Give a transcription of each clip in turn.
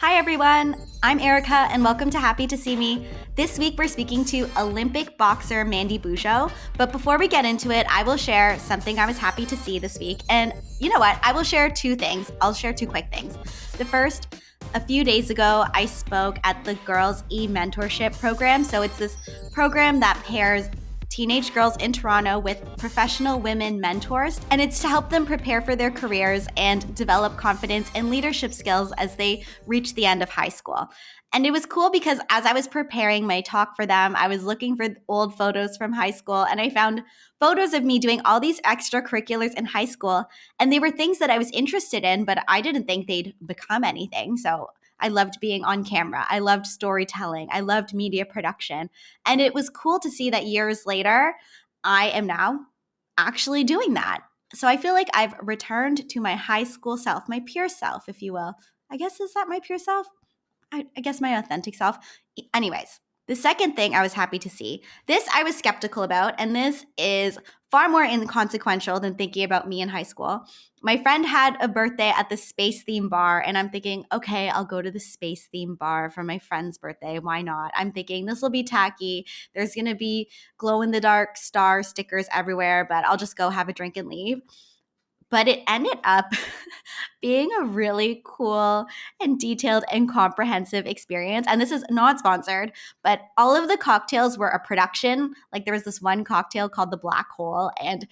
Hi everyone, I'm Erika and welcome to Happy to See Me. This week we're speaking to Olympic boxer Mandy Bujold, but before we get into it, I will share something I was happy to see this week. And you know what? I will share two things. I'll share two quick things. The first, a few days ago, I spoke at the Girls E-Mentorship program. So it's this program that pairs teenage girls in Toronto with professional women mentors, and it's to help them prepare for their careers and develop confidence and leadership skills as they reach the end of high school. And it was cool because as I was preparing my talk for them, I was looking for old photos from high school, and I found photos of me doing all these extracurriculars in high school, and they were things that I was interested in, but I didn't think they'd become anything. So I loved being on camera. I loved storytelling. I loved media production. And it was cool to see that years later, I am now actually doing that. So I feel like I've returned to my high school self, my pure self, if you will. I guess, is that my pure self? I guess my authentic self. Anyways, the second thing I was happy to see, this I was skeptical about, and this is far more inconsequential than thinking about me in high school. My friend had a birthday at the space theme bar, and I'm thinking, okay, I'll go to the space theme bar for my friend's birthday. Why not? I'm thinking this will be tacky. There's going to be glow in the dark star stickers everywhere, but I'll just go have a drink and leave. But it ended up being a really cool and detailed and comprehensive experience. And this is not sponsored, but all of the cocktails were a production. Like there was this one cocktail called the Black Hole, and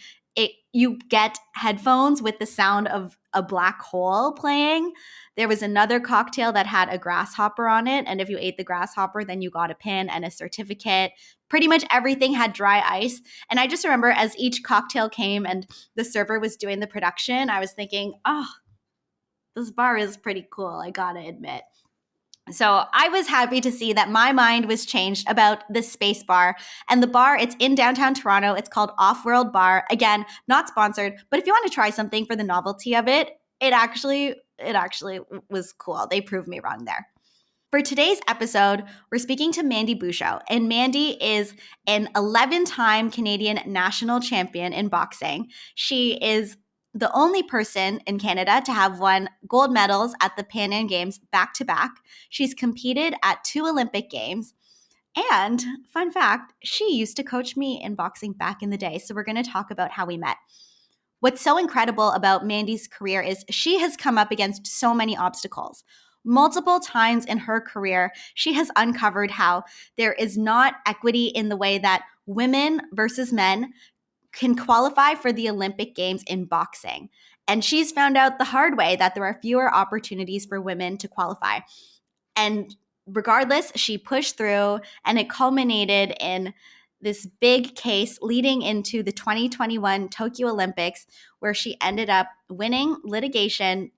you get headphones with the sound of a black hole playing. There was another cocktail that had a grasshopper on it, and if you ate the grasshopper, then you got a pin and a certificate. Pretty much everything had dry ice. And I just remember as each cocktail came and the server was doing the production, I was thinking, oh, this bar is pretty cool, I gotta admit. So I was happy to see that my mind was changed about the space bar. And the bar, it's in downtown Toronto. It's called Off-World Bar. Again, not sponsored, but if you want to try something for the novelty of it, it actually was cool. They proved me wrong there. For today's episode, we're speaking to Mandy Bujold, and Mandy is an 11-time Canadian national champion in boxing. She is the only person in Canada to have won gold medals at the Pan Am Games back-to-back. She's competed at 2 Olympic Games. And fun fact, she used to coach me in boxing back in the day. So we're going to talk about how we met. What's so incredible about Mandy's career is she has come up against so many obstacles. Multiple times in her career, she has uncovered how there is not equity in the way that women versus men can qualify for the Olympic Games in boxing. And she's found out the hard way that there are fewer opportunities for women to qualify. And regardless, she pushed through, and it culminated in this big case leading into the 2021 Tokyo Olympics, where she ended up winning litigation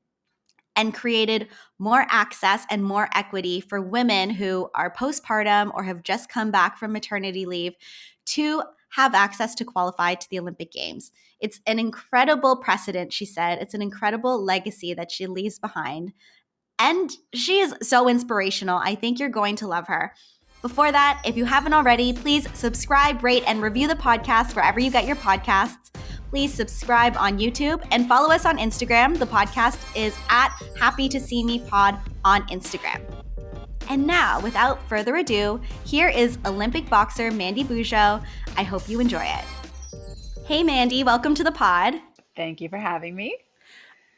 and created more access and more equity for women who are postpartum or have just come back from maternity leave to have access to qualify to the Olympic Games. It's an incredible precedent, she said. It's an incredible legacy that she leaves behind. And she is so inspirational. I think you're going to love her. Before that, if you haven't already, please subscribe, rate, and review the podcast wherever you get your podcasts. Please subscribe on YouTube and follow us on Instagram. The podcast is at Happy to See Me Pod on Instagram. And now, without further ado, here is Olympic boxer Mandy Bujold. I hope you enjoy it. Hey, Mandy, welcome to the pod. Thank you for having me.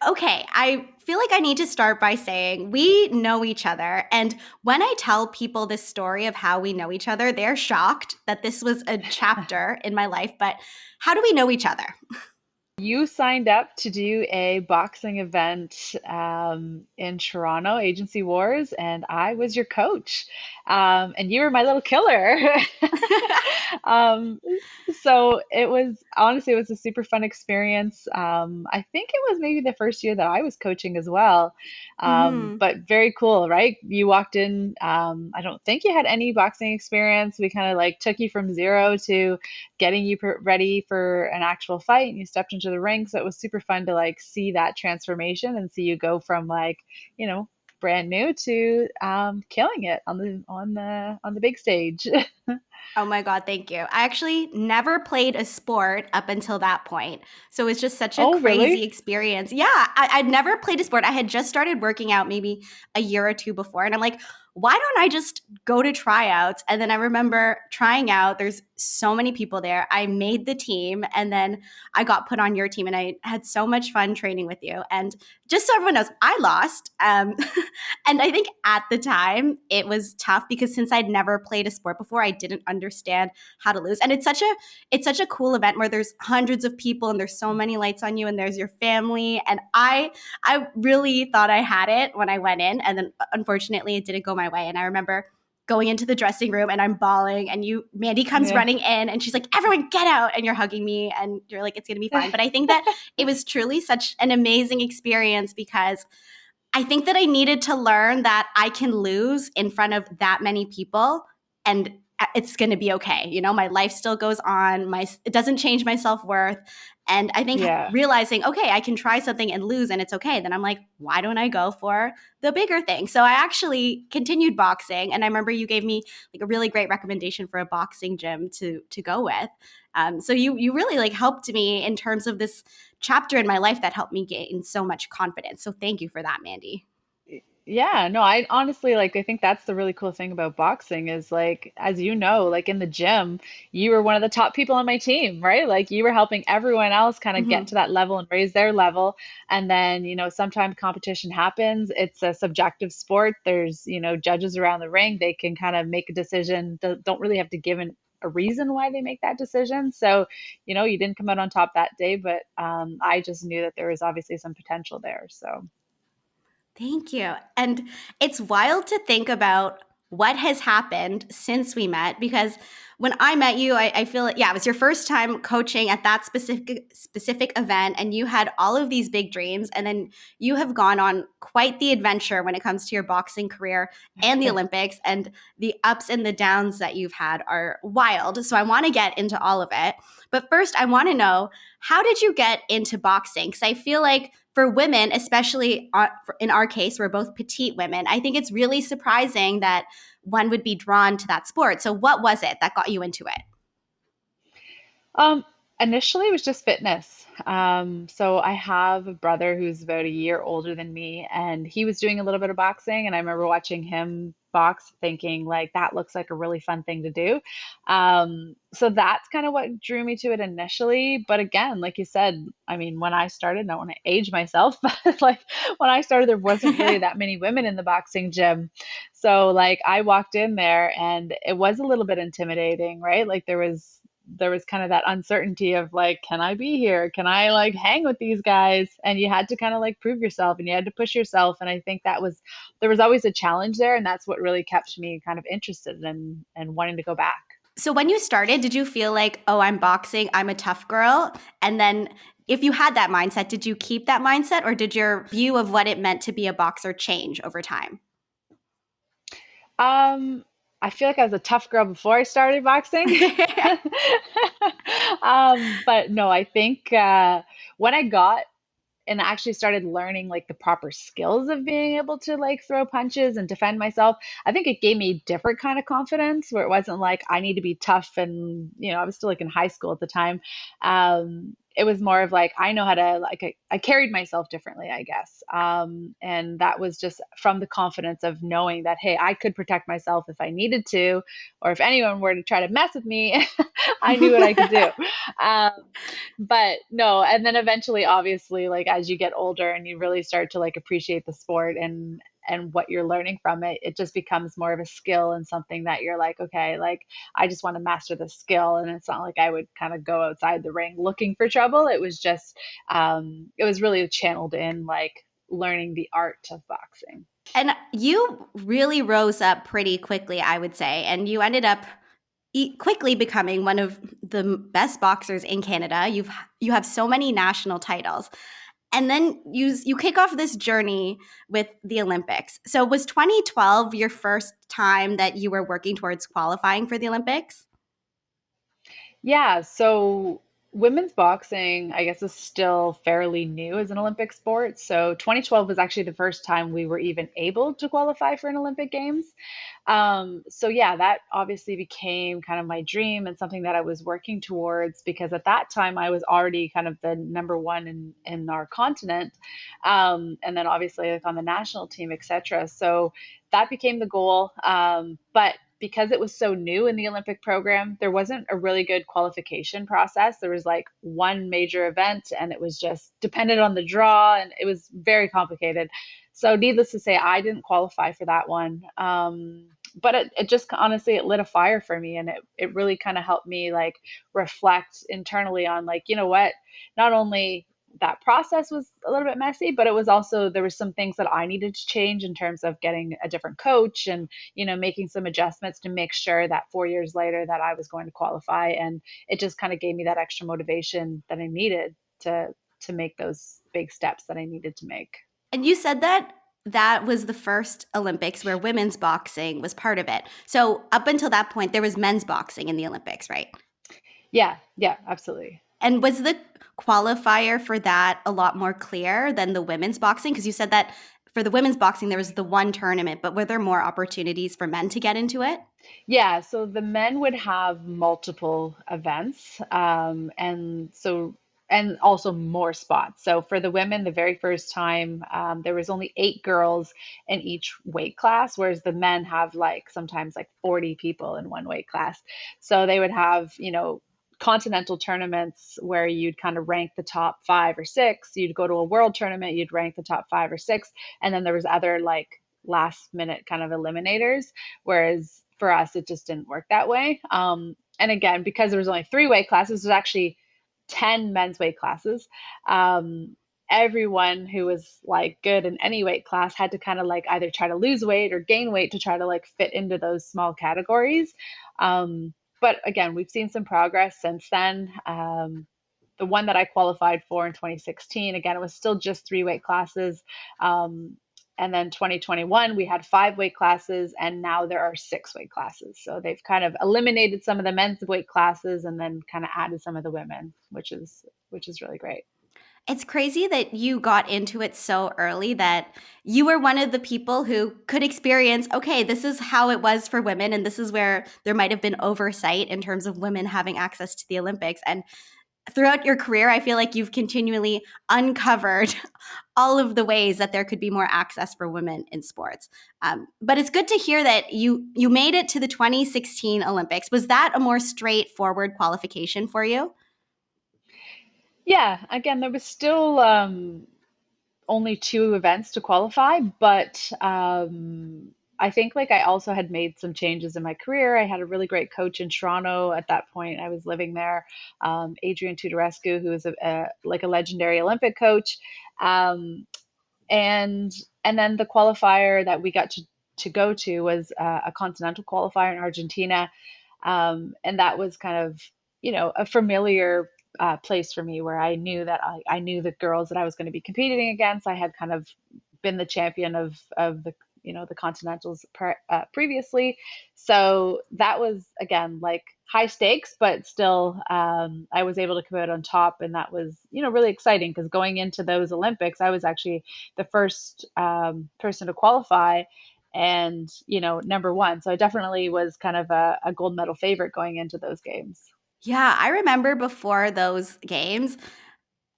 Okay, I feel like I need to start by saying we know each other. And when I tell people this story of how we know each other, they're shocked that this was a chapter in my life. But how do we know each other? You signed up to do a boxing event in Toronto, Agency Wars, and I was your coach. And you were my little killer. um, so it was honestly, it was a super fun experience. I think it was maybe the first year that I was coaching as well. Mm-hmm. But very cool, right? You walked in, I don't think you had any boxing experience. We kind of like took you from zero to getting you ready for an actual fight, and you stepped into the ring. So it was super fun to like see that transformation and see you go from like, brand new to killing it on the big stage. Oh my God, thank you. I actually never played a sport up until that point. So it was just such a Oh, crazy really? experience. Yeah, I'd never played a sport. I had just started working out maybe a year or two before. And I'm like, why don't I just go to tryouts? And then I remember trying out. There's so many people there. I made the team and then I got put on your team and I had so much fun training with you. And just so everyone knows, I lost. And I think at the time it was tough because since I'd never played a sport before, I didn't understand how to lose. And it's such a cool event where there's hundreds of people and there's so many lights on you and there's your family. And I really thought I had it when I went in. And then unfortunately it didn't go my way. And I remember going into the dressing room and I'm bawling and Mandy comes Yeah. running in and she's like, everyone get out. And you're hugging me and you're like, it's gonna be fine. But I think that it was truly such an amazing experience because I think that I needed to learn that I can lose in front of that many people and it's going to be okay. My life still goes on. It doesn't change my self-worth. And I think Yeah. realizing, okay, I can try something and lose and it's okay. Then I'm like, why don't I go for the bigger thing? So I actually continued boxing and I remember you gave me like a really great recommendation for a boxing gym to go with. So you really like helped me in terms of this chapter in my life that helped me gain so much confidence. So thank you for that, Mandy. Yeah, no, I honestly like I think that's the really cool thing about boxing is like as you know, like in the gym, you were one of the top people on my team, right? Like you were helping everyone else kind of get Mm-hmm. to that level and raise their level. And then, sometimes competition happens. It's a subjective sport. There's, judges around the ring. They can kind of make a decision, don't really have to give a reason why they make that decision. So, you didn't come out on top that day, but I just knew that there was obviously some potential there. So. Thank you. And it's wild to think about what has happened since we met because when I met you, I feel like, yeah, it was your first time coaching at that specific event and you had all of these big dreams and then you have gone on quite the adventure when it comes to your boxing career and the Olympics and the ups and the downs that you've had are wild. So I want to get into all of it. But first, I want to know, how did you get into boxing? Because I feel like for women, especially in our case, we're both petite women, I think it's really surprising that one would be drawn to that sport. So, what was it that got you into it? Um, Initially it was just fitness. So I have a brother who's about a year older than me, and he was doing a little bit of boxing, and I remember watching him box, thinking like that looks like a really fun thing to do. So that's kind of what drew me to it initially. But again, like you said, I mean, when I started, I don't want to age myself, but like when I started, there wasn't really that many women in the boxing gym. So like I walked in there and it was a little bit intimidating, right? Like there was kind of that uncertainty of like, can I be here? Can I like hang with these guys? And you had to kind of like prove yourself and you had to push yourself. And I think there was always a challenge there. And that's what really kept me kind of interested and wanting to go back. So, when you started, did you feel like, oh, I'm boxing, I'm a tough girl? And then, if you had that mindset, did you keep that mindset or did your view of what it meant to be a boxer change over time? Um, I feel like I was a tough girl before I started boxing. But no, I think when I got and actually started learning like the proper skills of being able to like throw punches and defend myself, I think it gave me a different kind of confidence where it wasn't like I need to be tough and I was still like in high school at the time. It was more of like I know how to like I carried myself differently, I guess. And that was just from the confidence of knowing that hey, I could protect myself if I needed to, or if anyone were to try to mess with me, I knew what I could do. Um, but no, and then eventually obviously like as you get older and you really start to like appreciate the sport and what you're learning from it, it just becomes more of a skill and something that you're like, okay, like I just want to master the skill. And it's not like I would kind of go outside the ring looking for trouble. It was just it was really channeled in like learning the art of boxing. And you really rose up pretty quickly, I would say. And you ended up quickly becoming one of the best boxers in Canada. You have so many national titles. And then you kick off this journey with the Olympics. So was 2012 your first time that you were working towards qualifying for the Olympics? Yeah, so women's boxing, I guess, is still fairly new as an Olympic sport. So 2012 was actually the first time we were even able to qualify for an Olympic Games. So yeah, that obviously became kind of my dream and something that I was working towards because at that time I was already kind of the number one in our continent, and then obviously like on the national team, etc. So that became the goal. But because it was so new in the Olympic program, there wasn't a really good qualification process. There was like one major event and it was just dependent on the draw and it was very complicated. So needless to say, I didn't qualify for that one. But it just honestly, it lit a fire for me and it really kind of helped me like reflect internally on like, you know what, not only that process was a little bit messy, but it was also, there were some things that I needed to change in terms of getting a different coach and, making some adjustments to make sure that 4 years later that I was going to qualify. And it just kind of gave me that extra motivation that I needed to make those big steps that I needed to make. And you said that that was the first Olympics where women's boxing was part of it. So up until that point, there was men's boxing in the Olympics, right? Yeah, yeah, absolutely. And was the qualifier for that a lot more clear than the women's boxing? Because you said that for the women's boxing, there was the one tournament, but were there more opportunities for men to get into it? Yeah, so the men would have multiple events, and also more spots. So for the women, the very first time, there was only 8 girls in each weight class, whereas the men have like sometimes like 40 people in one weight class. So they would have, continental tournaments where you'd kind of rank the top 5 or 6. You'd go to a world tournament, you'd rank the top 5 or 6, and then there was other like last minute kind of eliminators. Whereas for us, it just didn't work that way. And again, because there was only 3 weight classes, there's actually 10 men's weight classes. Um, Everyone who was like good in any weight class had to kind of like either try to lose weight or gain weight to try to like fit into those small categories. But again, we've seen some progress since then. The one that I qualified for in 2016, again, it was still just 3 weight classes. Um, and then 2021, we had 5 weight classes, and now there are 6 weight classes. So they've kind of eliminated some of the men's weight classes and then kind of added some of the women, which is really great. It's crazy that you got into it so early that you were one of the people who could experience, okay, this is how it was for women, and this is where there might have been oversight in terms of women having access to the Olympics. And throughout your career, I feel like you've continually uncovered all of the ways that there could be more access for women in sports. But it's good to hear that you made it to the 2016 Olympics. Was that a more straightforward qualification for you? Yeah, again, there was still only 2 events to qualify, but I think like I also had made some changes in my career. I had a really great coach in Toronto at that point. I was living there, Adrian Tudorescu, who is like a legendary Olympic coach. Um, and and then the qualifier that we got to go to was a continental qualifier in Argentina, and that was kind of a familiar place for me where I knew that I knew the girls that I was going to be competing against. I had kind of been the champion of the continentals previously, so that was again like high stakes, but still I was able to come out on top, and that was really exciting because going into those Olympics, I was actually the first person to qualify and number one. So I definitely was kind of a gold medal favorite going into those games. Yeah, I remember before those games,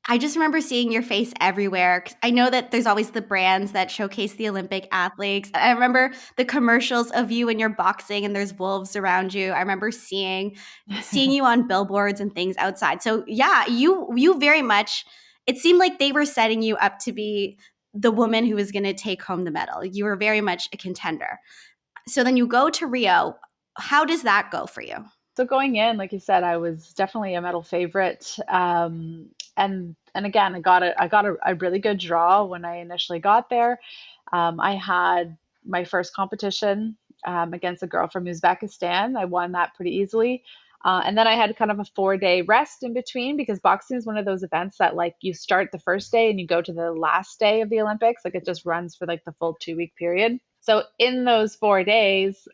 I just remember seeing your face everywhere. 'Cause I know that there's always the brands that showcase the Olympic athletes. I remember the commercials of you and your boxing, and there's wolves around you. I remember seeing you on billboards and things outside. So yeah, you very much. It seemed like they were setting you up to be the woman who was going to take home the medal. You were very much a contender. So then you go to Rio. How does that go for you? So going in, like you said, I was definitely a medal favorite. And again, I got a really good draw when I initially got there. I had my first competition against a girl from Uzbekistan. I won that pretty easily. And then I had kind of a 4 day rest in between because boxing is one of those events that like you start the first day and you go to the last day of the Olympics. Like it just runs for like the full 2 week period. So in those 4 days,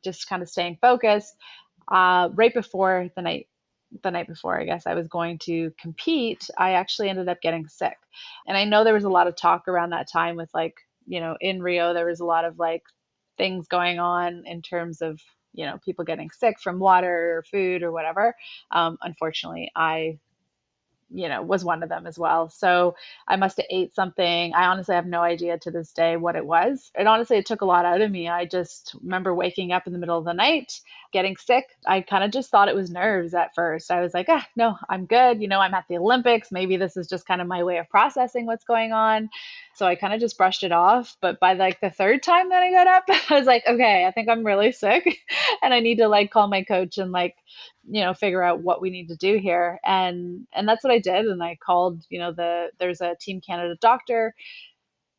just kind of staying focused, right before the night the night before, I guess I was going to compete, I actually ended up getting sick. And I know there was a lot of talk around that time with like, in Rio, there was a lot of like things going on in terms of, people getting sick from water or food or whatever. Unfortunately, I was one of them as well. So I must have ate something. I honestly have no idea to this day what it was. And honestly, it took a lot out of me. I just remember waking up in the middle of the night, getting sick. I kind of just thought it was nerves at first. I was like, no, I'm good. I'm at the Olympics. Maybe this is just kind of my way of processing what's going on. So I kind of just brushed it off. But by like the third time that I got up, I was like, okay, I think I'm really sick and I need to like call my coach and like figure out what we need to do here. And that's what I did. And I called, there's a Team Canada doctor.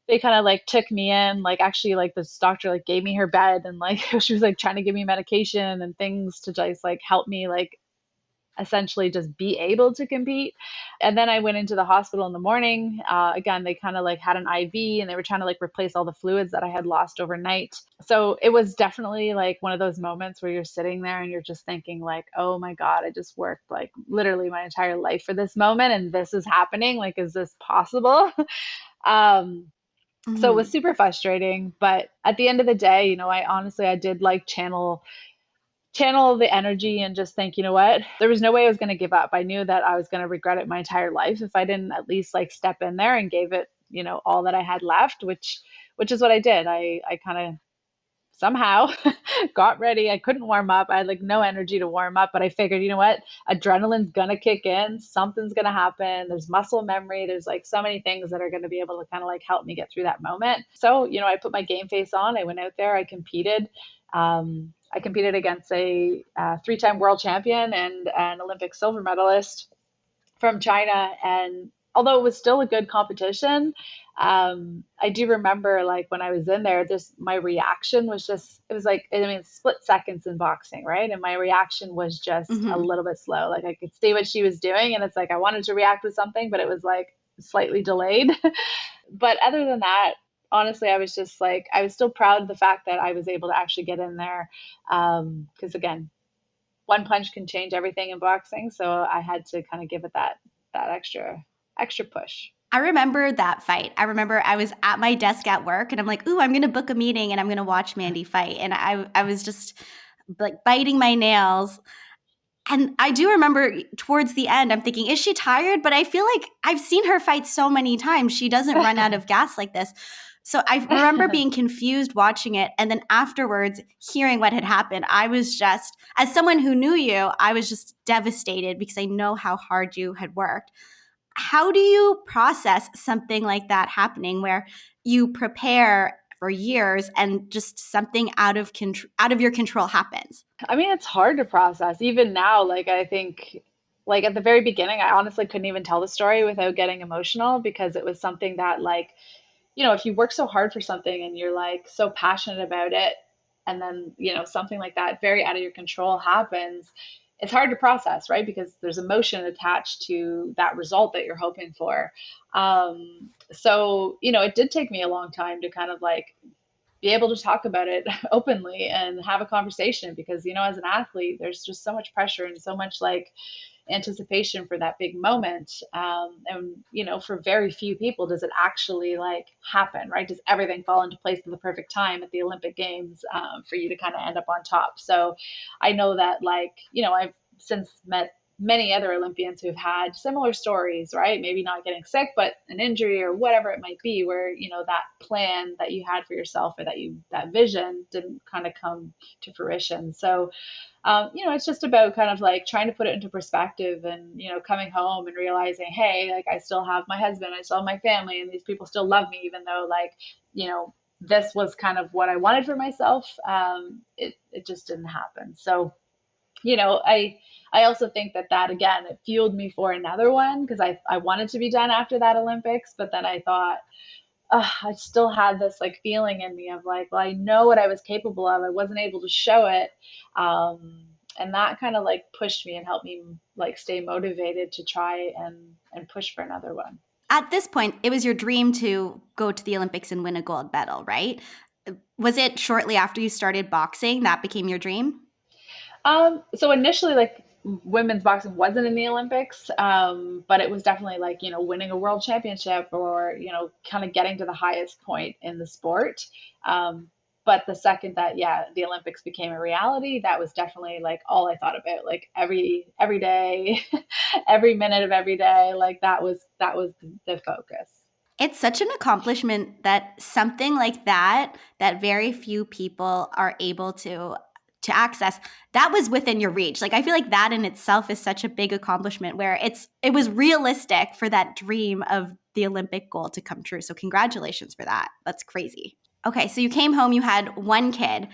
They kind of like took me in, like actually like this doctor like gave me her bed and like she was like trying to give me medication and things to just like help me like essentially just be able to compete. And then I went into the hospital in the morning. Again, they kind of like had an IV and they were trying to like replace all the fluids that I had lost overnight. So it was definitely like one of those moments where you're sitting there and you're just thinking like, oh my God, I just worked like literally my entire life for this moment and this is happening. Like, is this possible? um, so it was Mhm. super frustrating. But at the end of the day, I did like channel the energy and just think, you know what? There was no way I was going to give up. I knew that I was going to regret it my entire life if I didn't at least like step in there and gave it, all that I had left, which is what I did. I kind of somehow got ready. I couldn't warm up. I had like no energy to warm up, but I figured, you know what? Adrenaline's gonna kick in, something's gonna happen. There's muscle memory, there's like so many things that are gonna be able to kind of like help me get through that moment. So, I put my game face on. I went out there, I competed. I competed against a three-time world champion and an Olympic silver medalist from China. And although it was still a good competition, I do remember like when I was in there, just my reaction was just, it was like, I mean, split seconds in boxing, right? And my reaction was just a Mhm. little bit slow. Like I could see what she was doing, and it's like I wanted to react with something, but it was like slightly delayed. But other than that, honestly, I was just like, I was still proud of the fact that I was able to actually get in there. Because again, one punch can change everything in boxing. So I had to kind of give it that extra push. I remember that fight. I remember I was at my desk at work and I'm like, ooh, I'm going to book a meeting and I'm going to watch Mandy fight. And I was just like biting my nails. And I do remember towards the end, I'm thinking, is she tired? But I feel like I've seen her fight so many times. She doesn't run out of gas like this. So I remember being confused watching it. And then afterwards, hearing what had happened, I was just, as someone who knew you, I was just devastated because I know how hard you had worked. How do you process something like that happening where you prepare for years and just something out of your control happens? I mean, it's hard to process. Even now, like I think like at the very beginning, I honestly couldn't even tell the story without getting emotional because it was something that like if you work so hard for something and you're like so passionate about it, and then, something like that very out of your control happens, it's hard to process, right? Because there's emotion attached to that result that you're hoping for. So, it did take me a long time to kind of like be able to talk about it openly and have a conversation because, as an athlete, there's just so much pressure and so much like anticipation for that big moment. And for very few people does it actually like happen, right? Does everything fall into place at the perfect time at the Olympic Games for you to kind of end up on top? So I know that like, I've since met many other Olympians who've had similar stories, right? Maybe not getting sick, but an injury or whatever it might be, where that plan that you had for yourself or that vision didn't kind of come to fruition. So it's just about kind of like trying to put it into perspective and, coming home and realizing, hey, like I still have my husband, I still have my family, and these people still love me, even though like, this was kind of what I wanted for myself. It just didn't happen. So, I also think that again, it fueled me for another one because I wanted to be done after that Olympics, but then I thought, I still had this like feeling in me of like, well, I know what I was capable of. I wasn't able to show it. And that kind of like pushed me and helped me like stay motivated to try and push for another one. At this point, it was your dream to go to the Olympics and win a gold medal, right? Was it shortly after you started boxing that became your dream? So initially, like women's boxing wasn't in the Olympics, but it was definitely like, winning a world championship or, kind of getting to the highest point in the sport. Um, but the second that, yeah, the Olympics became a reality, that was definitely like all I thought about, like every day, every minute of every day, like that was the focus. It's such an accomplishment that something like that, that very few people are able to access, that was within your reach. Like I feel like that in itself is such a big accomplishment where it was realistic for that dream of the Olympic goal to come true. So congratulations for that. That's crazy. Okay, so you came home, you had one kid.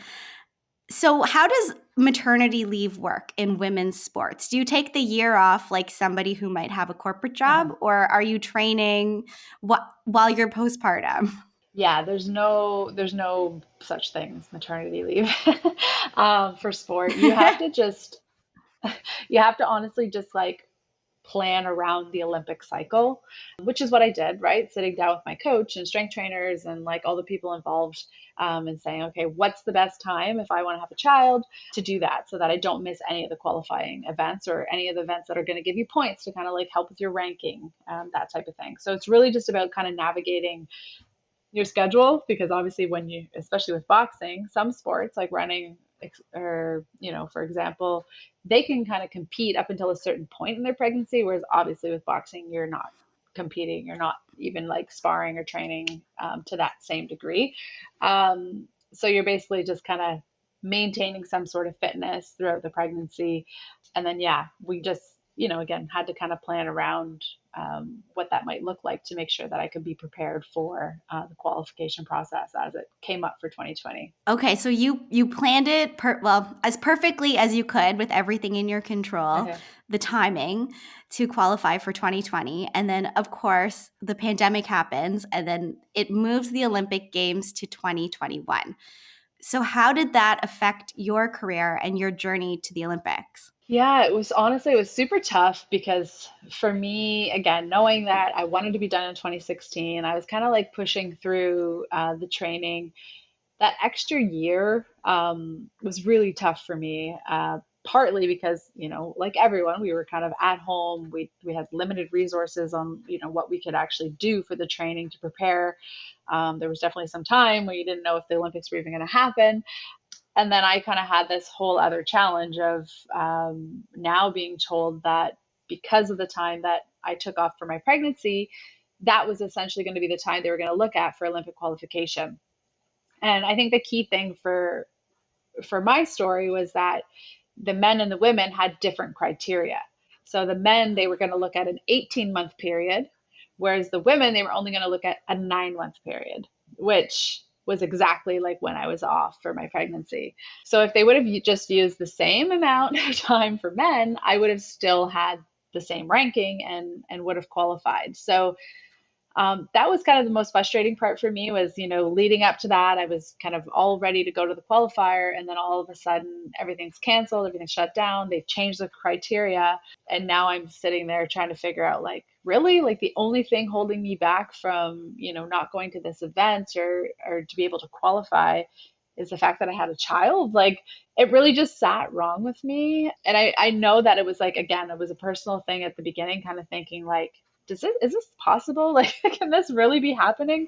So, how does maternity leave work in women's sports? Do you take the year off like somebody who might have a corporate job, or are you training while you're postpartum? Yeah, there's no such thing as maternity leave for sport. You have to honestly just like plan around the Olympic cycle, which is what I did, right? Sitting down with my coach and strength trainers and like all the people involved, and saying, okay, what's the best time if I want to have a child to do that so that I don't miss any of the qualifying events or any of the events that are going to give you points to kind of like help with your ranking, that type of thing. So it's really just about kind of navigating your schedule because obviously when you, especially with boxing, some sports like running or, for example, they can kind of compete up until a certain point in their pregnancy, whereas obviously with boxing you're not competing, you're not even like sparring or training, to that same degree. So you're basically just kind of maintaining some sort of fitness throughout the pregnancy. And then, yeah, we just, again, had to kind of plan around, what that might look like to make sure that I could be prepared for, the qualification process as it came up for 2020. Okay, so you planned it well as perfectly as you could with everything in your control, Okay. the timing to qualify for 2020, and then of course the pandemic happens, and then it moves the Olympic Games to 2021. So how did that affect your career and your journey to the Olympics? Yeah, it was super tough because for me, again, knowing that I wanted to be done in 2016, I was kind of like pushing through, the training. That extra year, was really tough for me. Partly because, like everyone, we were kind of at home. We had limited resources on, what we could actually do for the training to prepare. There was definitely some time where you didn't know if the Olympics were even going to happen. And then I kind of had this whole other challenge of, now being told that because of the time that I took off for my pregnancy, that was essentially going to be the time they were going to look at for Olympic qualification. And I think the key thing for my story was that the men and the women had different criteria. So the men, they were going to look at an 18-month period, whereas the women, they were only going to look at a 9-month period, which was exactly like when I was off for my pregnancy. So if they would have just used the same amount of time for men, I would have still had the same ranking and would have qualified. So, that was kind of the most frustrating part for me was, leading up to that, I was kind of all ready to go to the qualifier. And then all of a sudden, everything's canceled, everything's shut down. They've changed the criteria. And now I'm sitting there trying to figure out, like, really, like the only thing holding me back from, not going to this event or to be able to qualify is the fact that I had a child. Like, it really just sat wrong with me. And I know that it was like, again, it was a personal thing at the beginning, kind of thinking like, is this possible? Like, can this really be happening?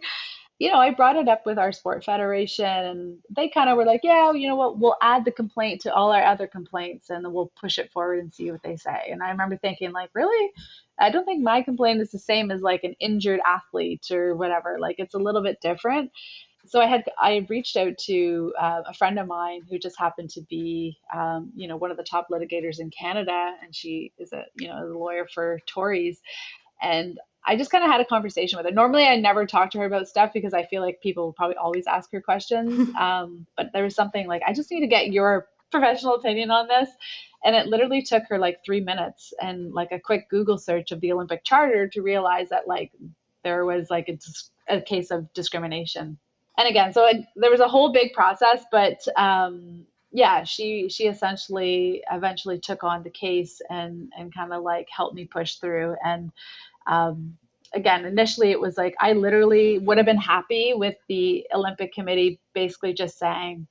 I brought it up with our sport federation and they kind of were like, yeah, you know what, we'll add the complaint to all our other complaints and then we'll push it forward and see what they say. And I remember thinking, like, really? I don't think my complaint is the same as like an injured athlete or whatever. Like, it's a little bit different. So I had reached out to, a friend of mine who just happened to be, one of the top litigators in Canada, and she is a lawyer for Tories. And I just kind of had a conversation with her. Normally, I never talk to her about stuff because I feel like people will probably always ask her questions. But there was something like, I just need to get your professional opinion on this. And it literally took her like 3 minutes and like a quick Google search of the Olympic Charter to realize that like there was like a case of discrimination. And again, so there was a whole big process, but, yeah, she essentially eventually took on the case and kind of like helped me push through. And, um, again, initially it was like I literally would have been happy with the Olympic Committee basically just saying,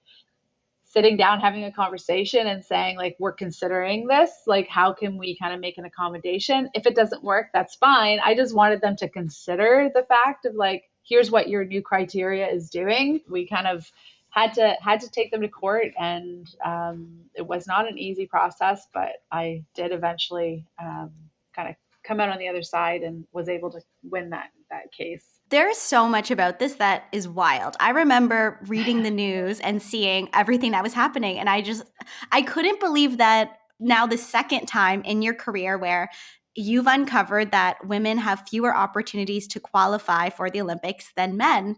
sitting down, having a conversation and saying, like, we're considering this, like, how can we kind of make an accommodation? If it doesn't work, that's fine. I just wanted them to consider the fact of, like, here's what your new criteria is doing. We kind of had to take them to court, and it was not an easy process, but I did eventually kind of come out on the other side and was able to win that case. There's so much about this that is wild. I remember reading the news and seeing everything that was happening. And I couldn't believe that now the second time in your career where you've uncovered that women have fewer opportunities to qualify for the Olympics than men.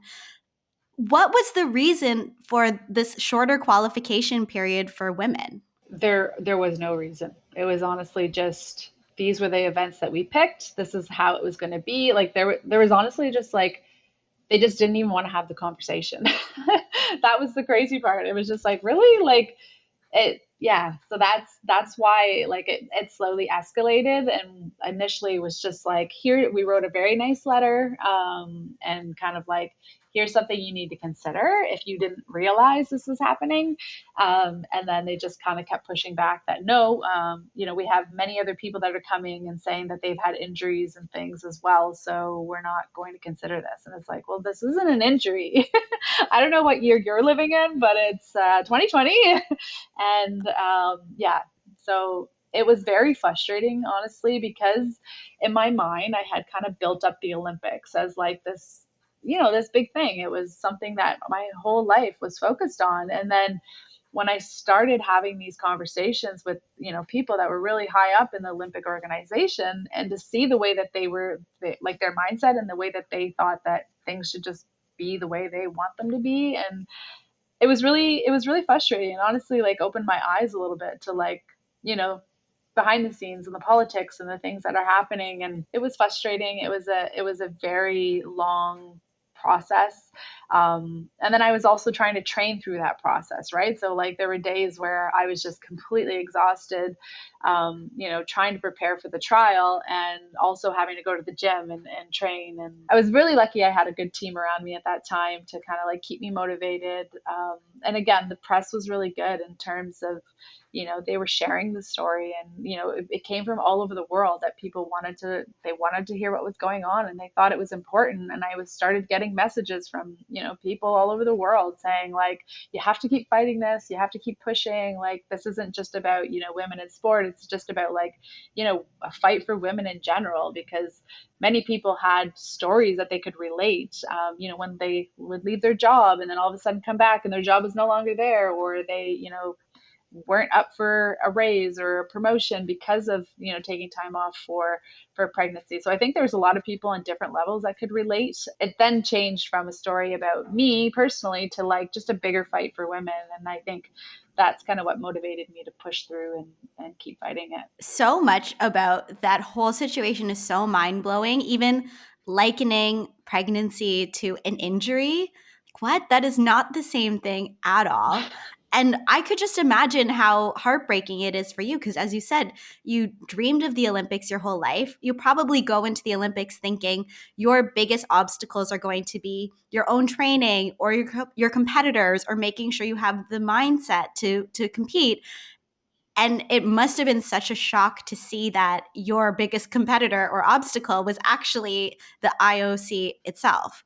What was the reason for this shorter qualification period for women? There was no reason. It was honestly just these were the events that we picked. This is how it was going to be. Like there was honestly just like they just didn't even want to have the conversation. That was the crazy part. It was just like, really? Like it, yeah. So that's why like it slowly escalated, and initially was just like, here we wrote a very nice letter, and kind of like, here's something you need to consider if you didn't realize this was happening. And then they just kind of kept pushing back that no, we have many other people that are coming and saying that they've had injuries and things as well, so we're not going to consider this. And it's like, well, this isn't an injury. I don't know what year you're living in, but it's 2020. And yeah, so it was very frustrating, honestly, because in my mind, I had kind of built up the Olympics as like this, this big thing. It was something that my whole life was focused on. And then when I started having these conversations with, people that were really high up in the Olympic organization, and to see the way that like their mindset and the way that they thought that things should just be the way they want them to be. And it was really frustrating, and honestly like opened my eyes a little bit to like, behind the scenes and the politics and the things that are happening. And it was frustrating. It was a very long process. And then I was also trying to train through that process, right? So like there were days where I was just completely exhausted, trying to prepare for the trial and also having to go to the gym and train. And I was really lucky I had a good team around me at that time to kind of like keep me motivated. And again, the press was really good in terms of, they were sharing the story, and it came from all over the world that people wanted to hear what was going on, and they thought it was important. And I was started getting messages from people all over the world saying like, you have to keep fighting this, you have to keep pushing, like this isn't just about women in sport, it's just about like a fight for women in general, because many people had stories that they could relate, when they would leave their job and then all of a sudden come back and their job is no longer there, or they weren't up for a raise or a promotion because of taking time off for pregnancy. So I think there's a lot of people on different levels that could relate. It then changed from a story about me personally to like just a bigger fight for women, and I think that's kind of what motivated me to push through and keep fighting it. So much about that whole situation is so mind-blowing, even likening pregnancy to an injury. Like, what? That is not the same thing at all. And I could just imagine how heartbreaking it is for you, because as you said, you dreamed of the Olympics your whole life. You probably go into the Olympics thinking your biggest obstacles are going to be your own training or your competitors, or making sure you have the mindset to compete. And it must have been such a shock to see that your biggest competitor or obstacle was actually the IOC itself.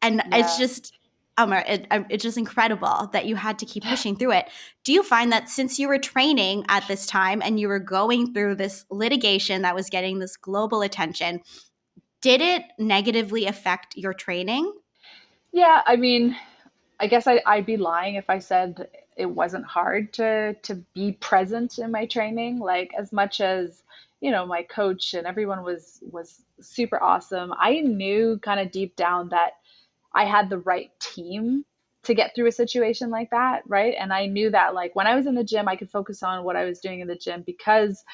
And it's Yeah. just, it's just incredible that you had to keep pushing through it. Do you find that since you were training at this time and you were going through this litigation that was getting this global attention, did it negatively affect your training? Yeah, I mean, I guess I'd be lying if I said it wasn't hard to be present in my training. Like as much as, my coach and everyone was super awesome, I knew kind of deep down that I had the right team to get through a situation like that, right? And I knew that like when I was in the gym, I could focus on what I was doing in the gym because,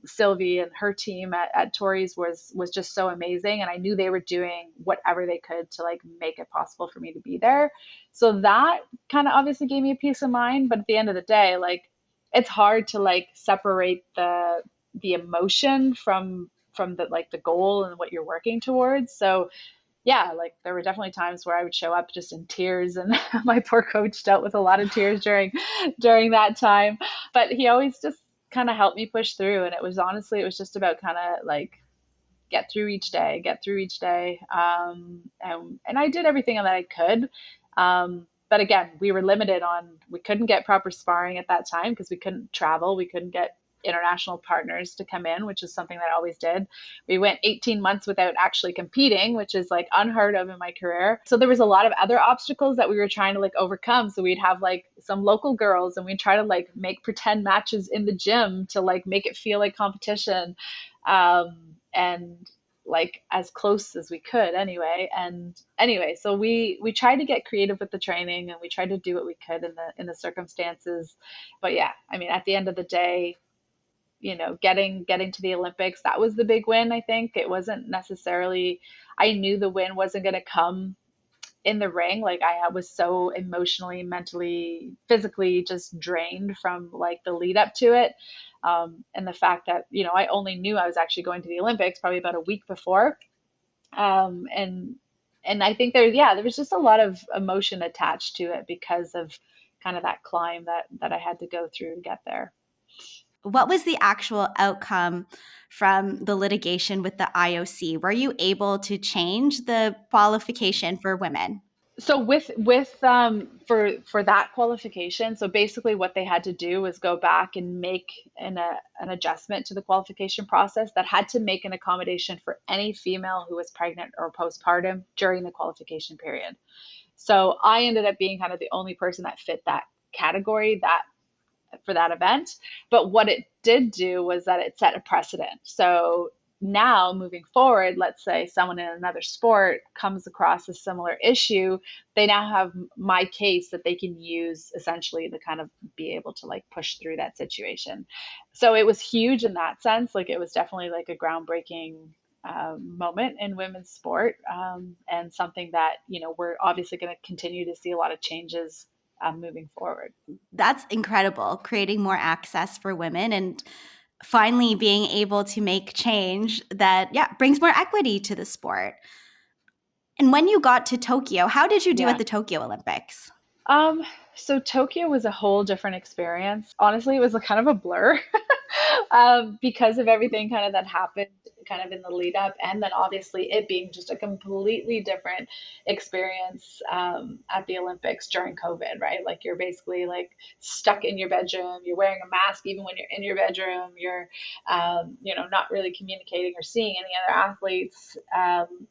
Sylvie and her team at Tori's was just so amazing. And I knew they were doing whatever they could to like make it possible for me to be there. So that kind of obviously gave me a peace of mind. But at the end of the day, like it's hard to like separate the emotion from the like the goal and what you're working towards. So yeah, like there were definitely times where I would show up just in tears, and my poor coach dealt with a lot of tears during that time. But he always just kind of helped me push through, and it was honestly, it was just about kind of like get through each day. And I did everything that I could. But again, we were limited on, we couldn't get proper sparring at that time because we couldn't travel. We couldn't get international partners to come in, which is something that I always did. We went 18 months without actually competing, which is like unheard of in my career. So there was a lot of other obstacles that we were trying to like overcome. So we'd have like some local girls and we'd try to like make pretend matches in the gym to like make it feel like competition. And like as close as we could anyway. And anyway, so we tried to get creative with the training and we tried to do what we could in the circumstances. But yeah, I mean, at the end of the day, getting to the Olympics, that was the big win. I think it wasn't necessarily, I knew the win wasn't going to come in the ring. Like I was so emotionally, mentally, physically just drained from like the lead up to it. And the fact that, I only knew I was actually going to the Olympics probably about a week before. And I think there was just a lot of emotion attached to it because of kind of that climb that I had to go through to get there. What was the actual outcome from the litigation with the IOC? Were you able to change the qualification for women? So with for that qualification, so basically what they had to do was go back and make an adjustment to the qualification process that had to make an accommodation for any female who was pregnant or postpartum during the qualification period. So I ended up being kind of the only person that fit that category that for that event. But what it did do was that it set a precedent. So now moving forward, let's say someone in another sport comes across a similar issue, they now have my case that they can use essentially to kind of be able to like push through that situation. So it was huge in that sense. Like it was definitely like a groundbreaking moment in women's sport, and something that, we're obviously going to continue to see a lot of changes moving forward. That's incredible, creating more access for women and finally being able to make change that, yeah, brings more equity to the sport. And when you got to Tokyo, how did you do at Yeah. the Tokyo Olympics? Um, so Tokyo was a whole different experience. Honestly, it was a kind of a blur because of everything kind of that happened kind of in the lead up, and then obviously it being just a completely different experience at the Olympics during COVID, right? Like you're basically like stuck in your bedroom, you're wearing a mask even when you're in your bedroom, you're not really communicating or seeing any other athletes.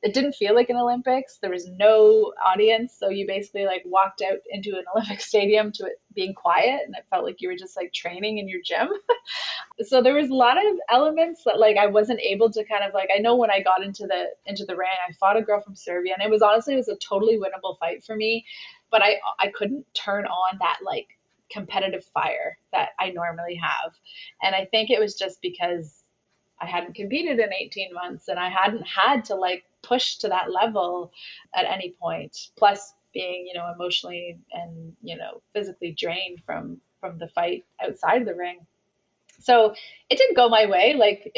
It didn't feel like an Olympics. There was no audience, so you basically like walked out into an Olympic stadium to it being quiet, and it felt like you were just like training in your gym. So there was a lot of elements that like I wasn't able to kind of like, I know when I got into the ring, I fought a girl from Serbia, and it was a totally winnable fight for me, but I couldn't turn on that like competitive fire that I normally have. And I think it was just because I hadn't competed in 18 months and I hadn't had to like push to that level at any point. Plus being, emotionally and, physically drained from the fight outside of the ring. So it didn't go my way. Like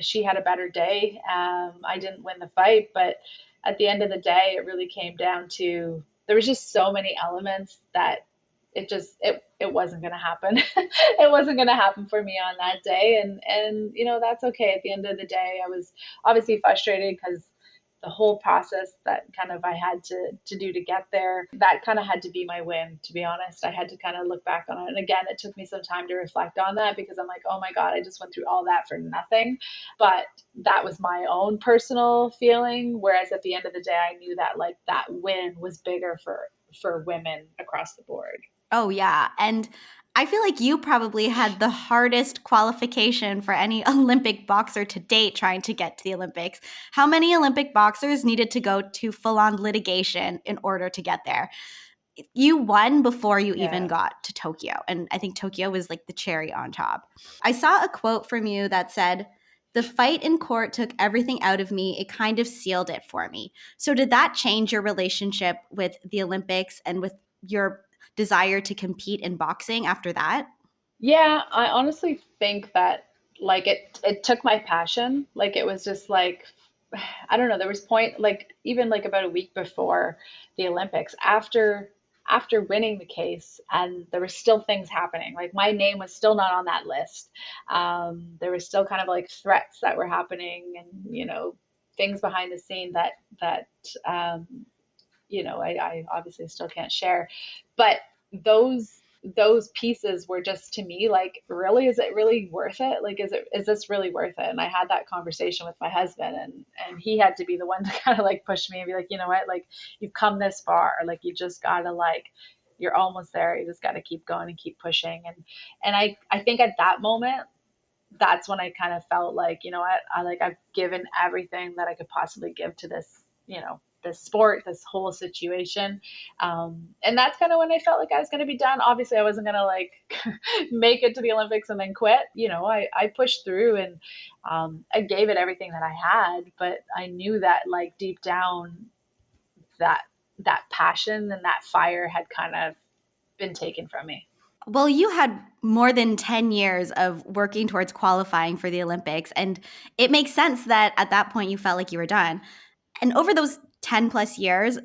she had a better day. I didn't win the fight, but at the end of the day, it really came down to there was just so many elements that it wasn't going to happen. It wasn't going to happen for me on that day, and that's okay. At the end of the day, I was obviously frustrated because the whole process that kind of I had to do to get there, that kind of had to be my win, to be honest. I had to kind of look back on it. And again, it took me some time to reflect on that because I'm like, oh my God, I just went through all that for nothing. But that was my own personal feeling. Whereas at the end of the day, I knew that like that win was bigger for women across the board. Oh, yeah. And I feel like you probably had the hardest qualification for any Olympic boxer to date trying to get to the Olympics. How many Olympic boxers needed to go to full on litigation in order to get there? You won before you even Yeah. got to Tokyo. And I think Tokyo was like the cherry on top. I saw a quote from you that said, "The fight in court took everything out of me. It kind of sealed it for me." So did that change your relationship with the Olympics and with your desire to compete in boxing after that? Yeah, I honestly think that like it took my passion. Like it was just like I don't know, there was point like even like about a week before the Olympics, after winning the case, and there were still things happening. Like my name was still not on that list. There was still kind of like threats that were happening, and things behind the scene that um, I obviously still can't share. But those pieces were just to me like, really, is it really worth it? Like, is this really worth it? And I had that conversation with my husband, and he had to be the one to kind of like push me and be like, you know what, like you've come this far, like you just gotta like you're almost there. You just got to keep going and keep pushing. And I think at that moment, that's when I kind of felt like, you know what, I've given everything that I could possibly give to this, this sport, this whole situation. And that's kind of when I felt like I was going to be done. Obviously, I wasn't going to like make it to the Olympics and then quit. I pushed through, and I gave it everything that I had, but I knew that like deep down that that passion and that fire had kind of been taken from me. Well, you had more than 10 years of working towards qualifying for the Olympics, and it makes sense that at that point you felt like you were done. And over those 10 plus years,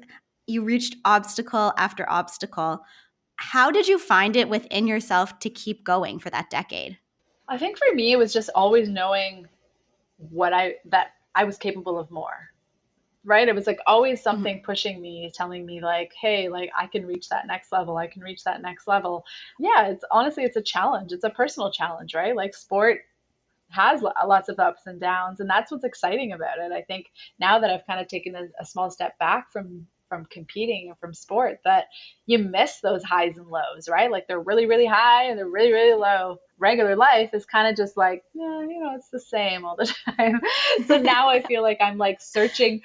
you reached obstacle after obstacle. How did you find it within yourself to keep going for that decade? I think for me, it was just always knowing that I was capable of more, right? It was like always Mhm. something pushing me, telling me like, hey, like I can reach that next level. I can reach that next level. Yeah, it's honestly, it's a challenge. It's a personal challenge, right? Like sport has lots of ups and downs, and that's what's exciting about it. I think now that I've kind of taken a small step back from competing and from sport, that you miss those highs and lows, right? Like they're really really high and they're really really low. Regular life is kind of just like, yeah, it's the same all the time. So now I feel like I'm like searching,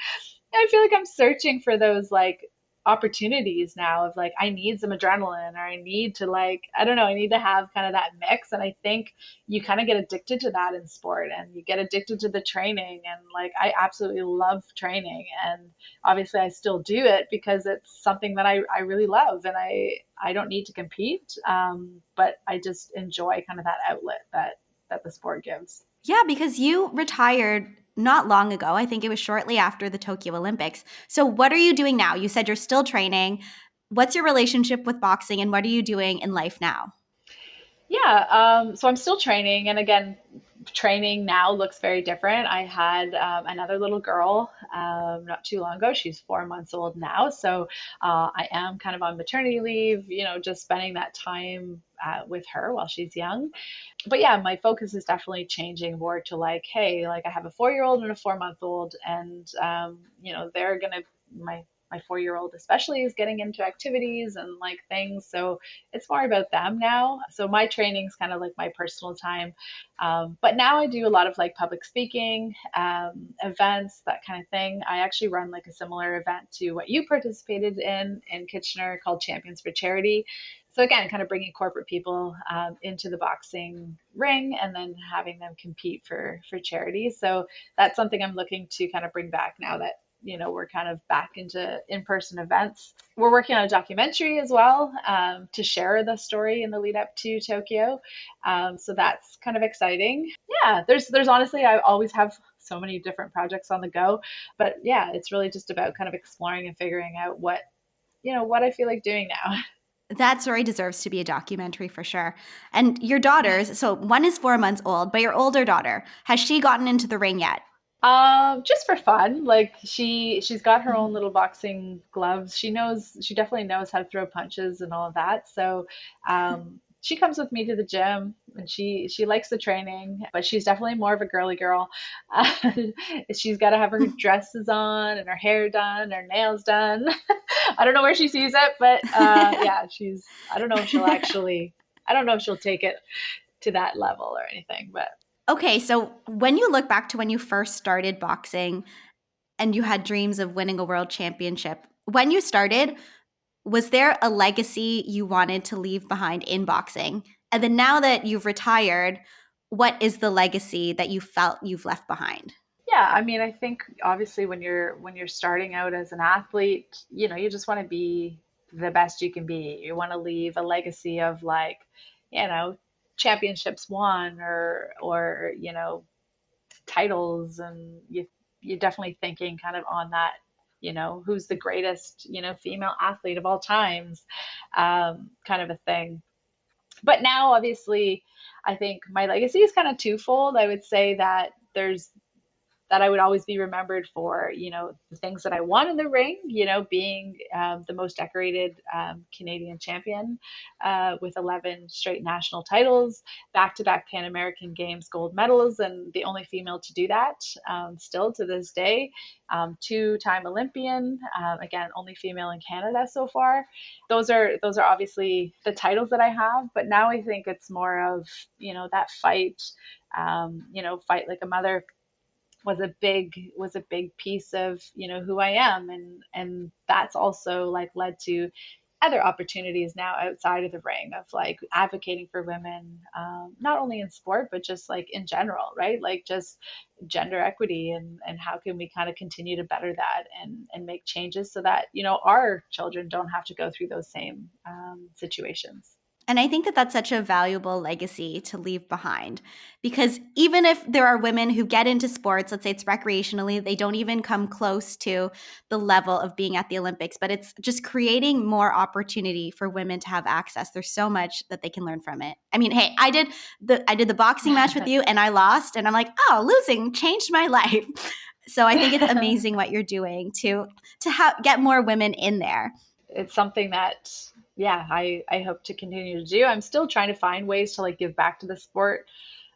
I feel like I'm searching for those like opportunities now of like I need some adrenaline, or I need to like, I don't know, I need to have kind of that mix. And I think you kind of get addicted to that in sport, and you get addicted to the training, and like I absolutely love training, and obviously I still do it because it's something that I really love, and I don't need to compete, but I just enjoy kind of that outlet that the sport gives. Yeah, because you retired not long ago. I think it was shortly after the Tokyo Olympics. So, what are you doing now? You said you're still training. What's your relationship with boxing, and what are you doing in life now? Yeah, so I'm still training, and again, training now looks very different. I had another little girl not too long ago. She's 4 months old now, so I am kind of on maternity leave. Just spending that time with her while she's young. But yeah, my focus is definitely changing more to like, hey, like I have a 4-year-old and a 4-month old, and they're gonna my 4-year-old especially is getting into activities and like things, so it's more about them now. So my training's kind of like my personal time, but now I do a lot of like public speaking, events, that kind of thing. I actually run like a similar event to what you participated in Kitchener called Champions for Charity. So again, kind of bringing corporate people into the boxing ring, and then having them compete for charity. So that's something I'm looking to kind of bring back now that we're kind of back into in-person events. We're working on a documentary as well, to share the story in the lead up to Tokyo. So that's kind of exciting. Yeah, there's honestly, I always have so many different projects on the go, but yeah, it's really just about kind of exploring and figuring out what I feel like doing now. That story deserves to be a documentary for sure. And your daughters, so one is 4 months old, but your older daughter, has she gotten into the ring yet? Just for fun. Like she's got her own Mhm. little boxing gloves. She definitely knows how to throw punches and all of that. So, she comes with me to the gym, and she likes the training, but she's definitely more of a girly girl. She's got to have her dresses on and her hair done, her nails done. I don't know where she sees it, but yeah, I don't know if I don't know if she'll take it to that level or anything, but Okay, so when you look back to when you first started boxing and you had dreams of winning a world championship, when you started, was there a legacy you wanted to leave behind in boxing? And then now that you've retired, what is the legacy that you felt you've left behind? yeah, I mean, I think obviously when you're starting out as an athlete, you just want to be the best you can be. You want to leave a legacy of like, you know, championships won, or titles, and you're definitely thinking kind of on that, who's the greatest, female athlete of all times, kind of a thing. But now, obviously, I think my legacy is kind of twofold. I would say that I would always be remembered for, the things that I won in the ring, being the most decorated Canadian champion with 11 straight national titles, back-to-back Pan American Games gold medals, and the only female to do that still to this day. Two-time Olympian, again, only female in Canada so far. Those are obviously the titles that I have, but now I think it's more of, that fight, fight like a mother was a big piece of who I am, and that's also like led to other opportunities now outside of the ring of like advocating for women, not only in sport but just like in general, right? Like just gender equity, and how can we kind of continue to better that and make changes so that our children don't have to go through those same situations. And I think that that's such a valuable legacy to leave behind, because even if there are women who get into sports, let's say it's recreationally, they don't even come close to the level of being at the Olympics, but it's just creating more opportunity for women to have access. There's so much that they can learn from it. I mean, hey, I did the boxing match with you and I lost, and I'm like, "Oh, losing changed my life." So I think it's amazing what you're doing to get more women in there. It's something that, yeah, I hope to continue to do. I'm still trying to find ways to like give back to the sport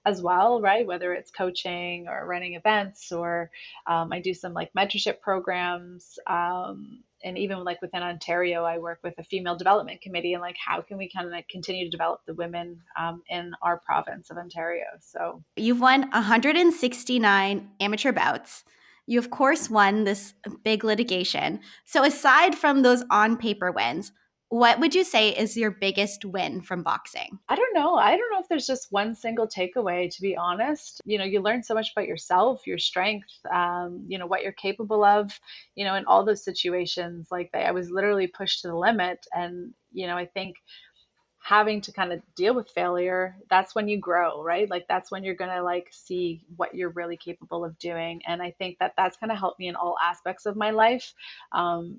as well, right? Whether it's coaching or running events, or I do some like mentorship programs. And even like within Ontario, I work with a female development committee, and like how can we kind of like continue to develop the women in our province of Ontario. So You've won 169 amateur bouts. You, of course, won this big litigation. So, aside from those on paper wins, what would you say is your biggest win from boxing? I don't know. I don't know if there's just one single takeaway, to be honest. You learn so much about yourself, your strength, what you're capable of, in all those situations. Like I was literally pushed to the limit. And, I think having to kind of deal with failure, that's when you grow, right? Like that's when you're going to like see what you're really capable of doing. And I think that that's going to help me in all aspects of my life,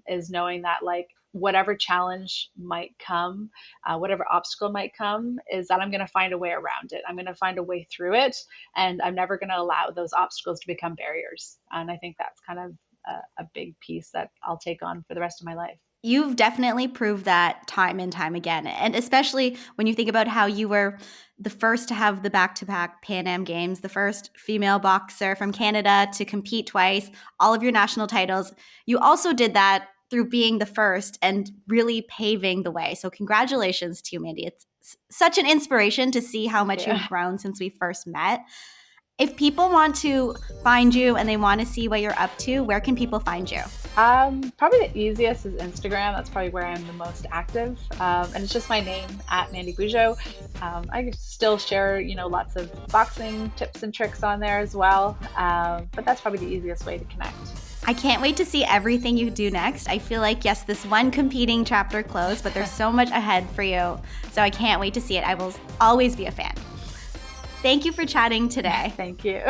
is knowing that like whatever challenge might come, whatever obstacle might come, is that I'm going to find a way around it. I'm going to find a way through it, and I'm never going to allow those obstacles to become barriers. And I think that's kind of a big piece that I'll take on for the rest of my life. You've definitely proved that time and time again. And especially when you think about how you were the first to have the back-to-back Pan Am Games, the first female boxer from Canada to compete twice, all of your national titles. You also did that through being the first and really paving the way. So congratulations to you, Mandy. It's such an inspiration to see how much you've grown since we first met. If people want to find you and they want to see what you're up to, where can people find you? Probably the easiest is Instagram. That's probably where I'm the most active. And it's just my name at Mandy Bujold. I still share, lots of boxing tips and tricks on there as well. But that's probably the easiest way to connect. I can't wait to see everything you do next. I feel like, yes, this one competing chapter closed, but there's so much ahead for you. So I can't wait to see it. I will always be a fan. Thank you for chatting today. Thank you.